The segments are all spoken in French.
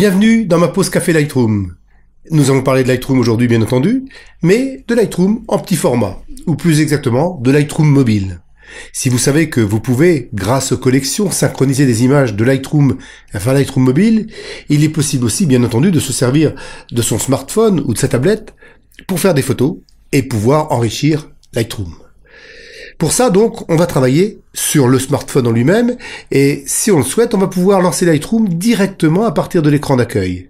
Bienvenue dans ma pause café Lightroom. Nous allons parler de Lightroom aujourd'hui bien entendu, mais de Lightroom en petit format, ou plus exactement de Lightroom mobile. Si vous savez que vous pouvez, grâce aux collections, synchroniser des images de Lightroom vers Lightroom mobile, il est possible aussi bien entendu de se servir de son smartphone ou de sa tablette pour faire des photos et pouvoir enrichir Lightroom. Pour ça donc, on va travailler sur le smartphone en lui-même et si on le souhaite, on va pouvoir lancer Lightroom directement à partir de l'écran d'accueil.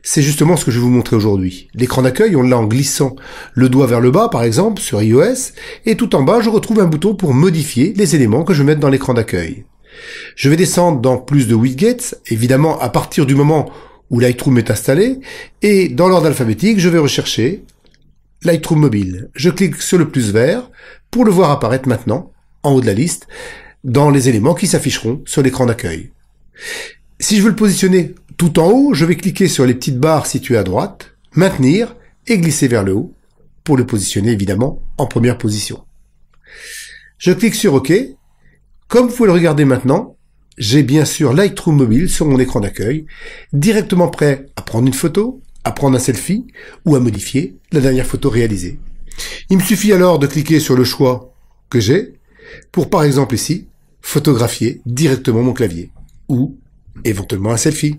C'est justement ce que je vais vous montrer aujourd'hui. L'écran d'accueil, on l'a en glissant le doigt vers le bas par exemple sur iOS et tout en bas, je retrouve un bouton pour modifier les éléments que je vais mettre dans l'écran d'accueil. Je vais descendre dans plus de widgets, évidemment à partir du moment où Lightroom est installé et dans l'ordre alphabétique, je vais rechercher Lightroom mobile. Je clique sur le plus vert pour le voir apparaître maintenant, en haut de la liste, dans les éléments qui s'afficheront sur l'écran d'accueil. Si je veux le positionner tout en haut, je vais cliquer sur les petites barres situées à droite, maintenir et glisser vers le haut pour le positionner évidemment en première position. Je clique sur OK. Comme vous pouvez le regarder maintenant, j'ai bien sûr Lightroom mobile sur mon écran d'accueil, directement prêt à prendre une photo, à prendre un selfie ou à modifier la dernière photo réalisée. Il me suffit alors de cliquer sur le choix que j'ai pour par exemple ici photographier directement mon clavier ou éventuellement un selfie.